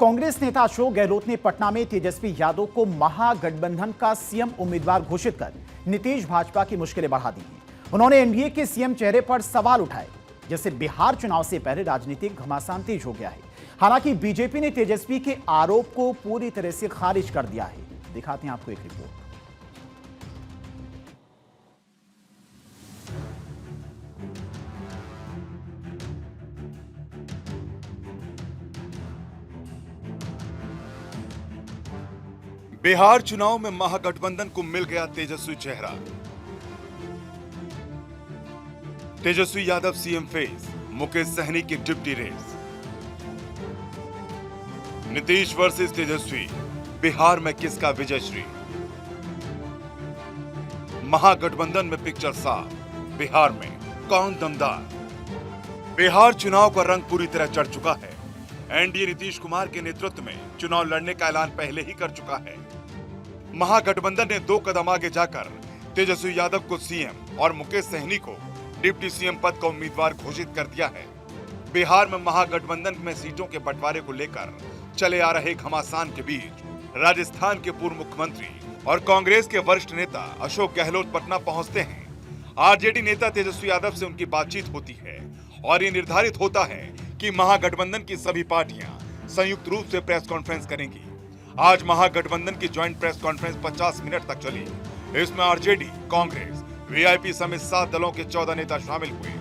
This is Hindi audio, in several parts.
कांग्रेस नेता अशोक गहलोत ने पटना में तेजस्वी यादव को महागठबंधन का सीएम उम्मीदवार घोषित कर नीतीश भाजपा की मुश्किलें बढ़ा दी। उन्होंने एनडीए के सीएम चेहरे पर सवाल उठाए, जैसे बिहार चुनाव से पहले राजनीतिक घमासान तेज हो गया है। हालांकि बीजेपी ने तेजस्वी के आरोप को पूरी तरह से खारिज कर दिया है। दिखाते हैं आपको एक रिपोर्ट। बिहार चुनाव में महागठबंधन को मिल गया तेजस्वी चेहरा। तेजस्वी यादव सीएम फेस, मुकेश सहनी की डिप्टी रेस। नीतीश वर्सेस तेजस्वी, बिहार में किसका विजय श्री। महागठबंधन में पिक्चर साफ, बिहार में कौन दमदार। बिहार चुनाव का रंग पूरी तरह चढ़ चुका है। एनडीए नीतीश कुमार के नेतृत्व में चुनाव लड़ने का ऐलान पहले ही कर चुका है। महागठबंधन ने 2 कदम आगे जाकर तेजस्वी यादव को सीएम और मुकेश सहनी को डिप्टी सीएम पद का उम्मीदवार घोषित कर दिया है। बिहार में महागठबंधन में सीटों के बंटवारे को लेकर चले आ रहे घमासान के बीच राजस्थान के पूर्व मुख्यमंत्री और कांग्रेस के वरिष्ठ नेता अशोक गहलोत पटना पहुंचते हैं। आरजेडी नेता तेजस्वी यादव से उनकी बातचीत होती है और ये निर्धारित होता है कि महागठबंधन की सभी पार्टियां संयुक्त रूप से प्रेस कॉन्फ्रेंस करेंगी। आज महागठबंधन की ज्वाइंट प्रेस कॉन्फ्रेंस 50 मिनट तक चली। इसमें आरजेडी, कांग्रेस, वीआईपी समेत 7 दलों के 14 नेता शामिल हुए।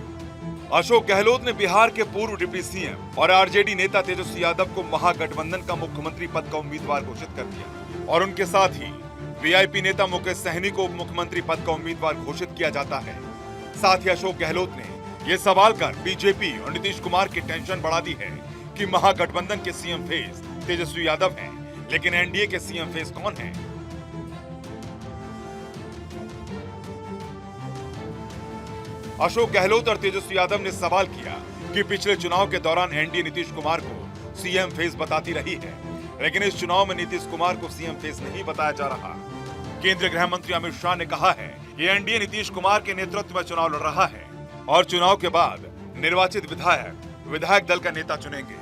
अशोक गहलोत ने बिहार के पूर्व डिप्टी सीएम और आरजेडी नेता तेजस्वी यादव को महागठबंधन का मुख्यमंत्री पद का उम्मीदवार घोषित कर दिया और उनके साथ ही वीआईपी नेता मुकेश सहनी को उप मुख्यमंत्री पद का उम्मीदवार घोषित किया जाता है। साथ ही अशोक गहलोत ने ये सवाल कर बीजेपी और नीतीश कुमार की टेंशन बढ़ा दी है कि महागठबंधन के सीएम फेस तेजस्वी यादव हैं, लेकिन एनडीए के सीएम फेस कौन है। अशोक गहलोत और तेजस्वी यादव ने सवाल किया कि पिछले चुनाव के दौरान एनडीए नीतीश कुमार को सीएम फेस बताती रही है, लेकिन इस चुनाव में नीतीश कुमार को सीएम फेस नहीं बताया जा रहा। केंद्रीय गृह मंत्री अमित शाह ने कहा है कि एनडीए नीतीश कुमार के नेतृत्व में चुनाव लड़ रहा है और चुनाव के बाद निर्वाचित विधायक दल का नेता चुनेंगे।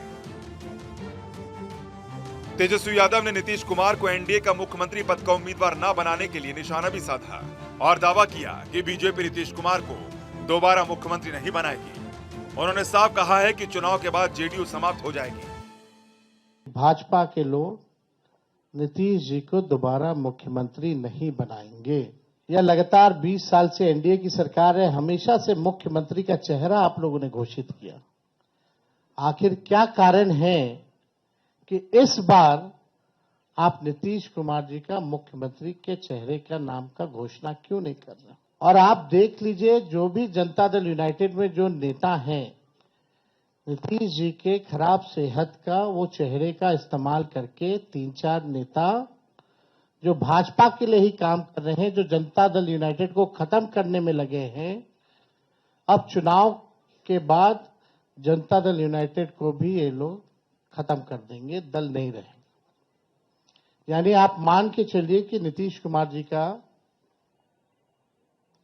तेजस्वी यादव ने नीतीश कुमार को एनडीए का मुख्यमंत्री पद का उम्मीदवार न बनाने के लिए निशाना भी साधा और दावा किया कि बीजेपी नीतीश कुमार को दोबारा मुख्यमंत्री नहीं बनाएगी। उन्होंने साफ कहा है कि चुनाव के बाद जेडीयू समाप्त हो जाएगी। भाजपा के लोग नीतीश जी को दोबारा मुख्यमंत्री नहीं बनाएंगे। यह लगातार 20 साल से एनडीए की सरकार है, हमेशा से मुख्यमंत्री का चेहरा आप लोगों ने घोषित किया। आखिर क्या कारण है कि इस बार आप नीतीश कुमार जी का मुख्यमंत्री के चेहरे का नाम का घोषणा क्यों नहीं कर रहे? और आप देख लीजिए, जो भी जनता दल यूनाइटेड में जो नेता हैं, नीतीश जी के खराब सेहत का वो चेहरे का इस्तेमाल करके 3-4 नेता जो भाजपा के लिए ही काम कर रहे हैं, जो जनता दल यूनाइटेड को खत्म करने में लगे हैं, अब चुनाव के बाद जनता दल यूनाइटेड को भी ये लोग खत्म कर देंगे, दल नहीं रहेंगे। यानी आप मान के चलिए कि नीतीश कुमार जी का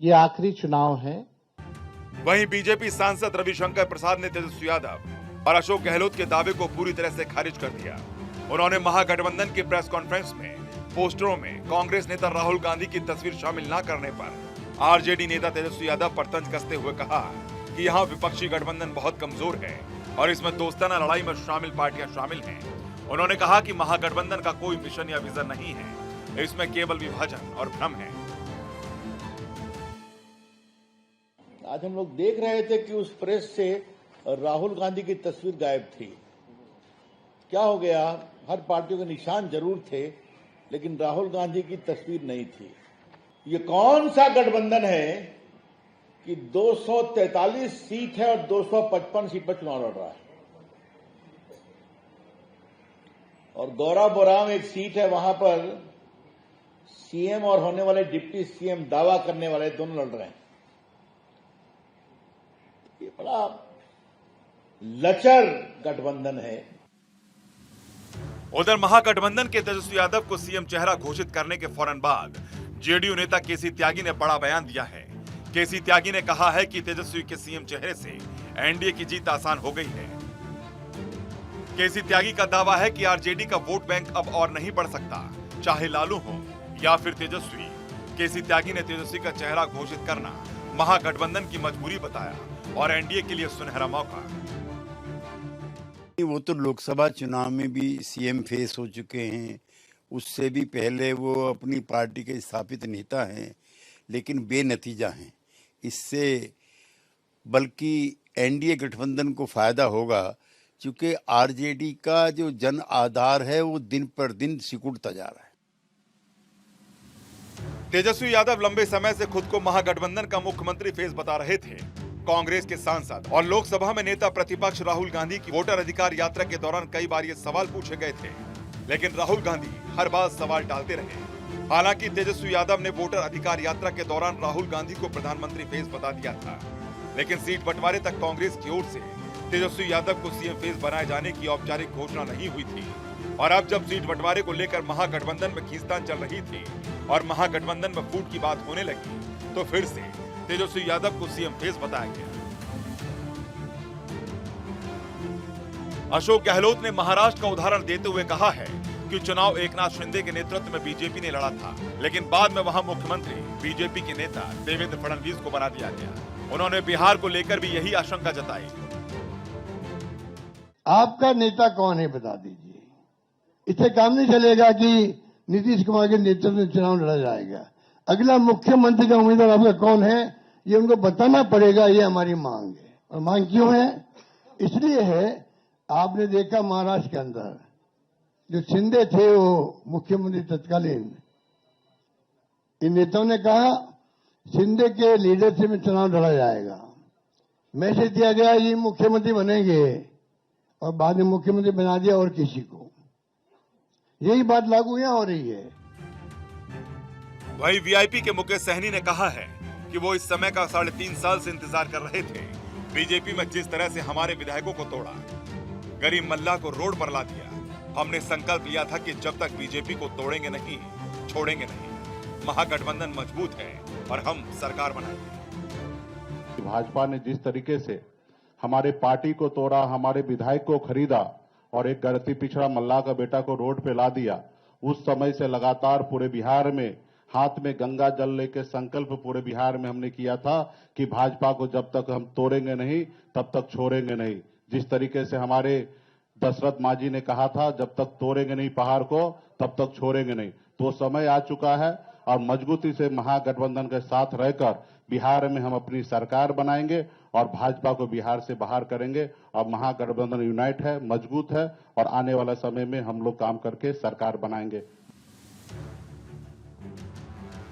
ये आखिरी चुनाव है। वहीं बीजेपी सांसद रविशंकर प्रसाद ने तेजस्वी यादव और अशोक गहलोत के दावे को पूरी तरह से खारिज कर दिया। उन्होंने महागठबंधन की प्रेस कॉन्फ्रेंस में पोस्टरों में कांग्रेस नेता राहुल गांधी की तस्वीर शामिल न करने पर आरजेडी नेता तेजस्वी यादव पर तंज कसते हुए कहा कि यहाँ विपक्षी गठबंधन बहुत कमजोर है और इसमें दोस्ताना लड़ाई में शामिल पार्टियां शामिल हैं। उन्होंने कहा कि महागठबंधन का कोई मिशन या विजन नहीं है, इसमें केवल विभाजन और भ्रम है। आज हम लोग देख रहे थे कि उस प्रेस से राहुल गांधी की तस्वीर गायब थी। क्या हो गया? हर पार्टियों के निशान जरूर थे, लेकिन राहुल गांधी की तस्वीर नहीं थी। ये कौन सा गठबंधन है कि 243 सीट है और 255 सीट पर चुनाव लड़ रहा है? और गौराबोराम एक सीट है, वहां पर सीएम और होने वाले डिप्टी सीएम दावा करने वाले दोनों लड़ रहे हैं। ये बड़ा लचर गठबंधन है। उधर महागठबंधन के तेजस्वी यादव को सीएम चेहरा घोषित करने के फौरन बाद जेडीयू नेता केसी त्यागी ने बड़ा बयान दिया है। केसी त्यागी ने कहा है कि तेजस्वी के सीएम चेहरे से एनडीए की जीत आसान हो गई है। केसी त्यागी का दावा है कि आरजेडी का वोट बैंक अब और नहीं बढ़ सकता, चाहे लालू हो या फिर तेजस्वी। केसी त्यागी ने तेजस्वी का चेहरा घोषित करना महागठबंधन की मजबूरी बताया और एनडीए के लिए सुनहरा मौका। वो तो लोकसभा चुनाव में भी सीएम फेस हो चुके हैं, उससे भी पहले वो अपनी पार्टी के स्थापित नेता हैं, लेकिन बेनतीजा हैं। इससे बल्कि एनडीए गठबंधन को फायदा होगा, क्योंकि आरजेडी का जो जन आधार है वो दिन पर दिन सिकुड़ता जा रहा है। तेजस्वी यादव लंबे समय से खुद को महागठबंधन का मुख्यमंत्री फेस बता रहे थे। कांग्रेस के सांसद और लोकसभा में नेता प्रतिपक्ष राहुल गांधी की वोटर अधिकार यात्रा के दौरान कई बार ये सवाल पूछे गए थे, लेकिन राहुल गांधी हर बार सवाल टालते रहे। हालांकि तेजस्वी यादव ने वोटर अधिकार यात्रा के दौरान राहुल गांधी को प्रधानमंत्री फेस बता दिया था, लेकिन सीट बंटवारे तक कांग्रेस की ओर से तेजस्वी यादव को सीएम फेस बनाए जाने की औपचारिक घोषणा नहीं हुई थी। और अब जब सीट बंटवारे को लेकर महागठबंधन में खींचतान चल रही थी और महागठबंधन में फूट की बात होने लगी, तो फिर से तेजस्वी यादव को सीएम फेस बताया गया। अशोक गहलोत ने महाराष्ट्र का उदाहरण देते हुए कहा है कि चुनाव एकनाथ शिंदे के नेतृत्व में बीजेपी ने लड़ा था, लेकिन बाद में वहां मुख्यमंत्री बीजेपी के नेता देवेंद्र फडणवीस को बना दिया गया। उन्होंने बिहार को लेकर भी यही आशंका जताई। आपका नेता कौन है बता दीजिए। इससे काम नहीं चलेगा कि नीतीश कुमार के नेतृत्व में चुनाव लड़ा जाएगा। अगला मुख्यमंत्री का उम्मीदवार आपका कौन है, ये उनको बताना पड़ेगा। ये हमारी मांग है। और मांग क्यों है? इसलिए है, आपने देखा महाराष्ट्र के अंदर जो शिंदे थे वो मुख्यमंत्री तत्कालीन, इन नेताओं ने कहा शिंदे के लीडरशिप में चुनाव लड़ा जाएगा। मैसेज दिया गया ये मुख्यमंत्री बनेंगे और बाद में मुख्यमंत्री बना दिया और किसी को। यही बात लागू यहां हो रही है। वही वीआईपी के मुकेश सहनी ने कहा है कि वो इस समय का 3.5 साल से इंतजार कर रहे थे। बीजेपी में जिस तरह से हमारे विधायकों को तोड़ा, गरीब मल्ला को रोड पर ला दिया, हमने संकल्प लिया था कि जब तक बीजेपी को तोड़ेंगे नहीं, छोड़ेंगे नहीं। महागठबंधन मजबूत है और हम सरकार बनाएंगे। भाजपा ने जिस तरीके से हमारे पार्टी को तोड़ा, हमारे विधायक को खरीदा और एक गलती पिछड़ा मल्ला का बेटा को रोड पे ला दिया, उस समय से लगातार पूरे बिहार में हाथ में गंगा जल लेके संकल्प पूरे बिहार में हमने किया था कि भाजपा को जब तक हम तोड़ेंगे नहीं तब तक छोड़ेंगे नहीं। जिस तरीके से हमारे दशरथ मांझी ने कहा था, जब तक तोड़ेंगे नहीं पहाड़ को तब तक छोड़ेंगे नहीं, तो समय आ चुका है और मजबूती से महागठबंधन के साथ रहकर बिहार में हम अपनी सरकार बनाएंगे और भाजपा को बिहार से बाहर करेंगे। और महागठबंधन यूनाइट है, मजबूत है और आने वाला समय में हम लोग काम करके सरकार बनाएंगे।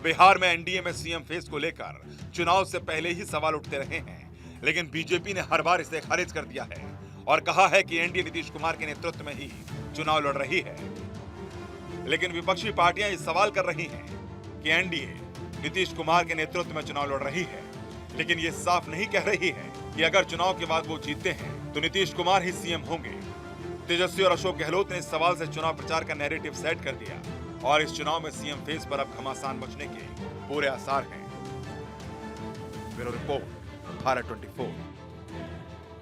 बिहार में एनडीए में सीएम फेस को लेकर चुनाव से पहले ही सवाल उठते रहे हैं, लेकिन बीजेपी ने हर बार इसे खारिज कर दिया है और कहा है कि एनडीए नीतीश कुमार के नेतृत्व में ही चुनाव लड़ रही है। लेकिन विपक्षी पार्टियां ये सवाल कर रही हैं कि एनडीए नीतीश कुमार के नेतृत्व में चुनाव लड़ रही है, लेकिन ये साफ नहीं कह रही है कि अगर चुनाव के बाद वो जीतते हैं तो नीतीश कुमार ही सीएम होंगे। तेजस्वी और अशोक गहलोत ने इस सवाल से चुनाव प्रचार का नैरेटिव सेट कर दिया और इस चुनाव में सीएम फेस पर अब घमासान मचने के पूरे आसार हैं। Bureau report, Bharat 24।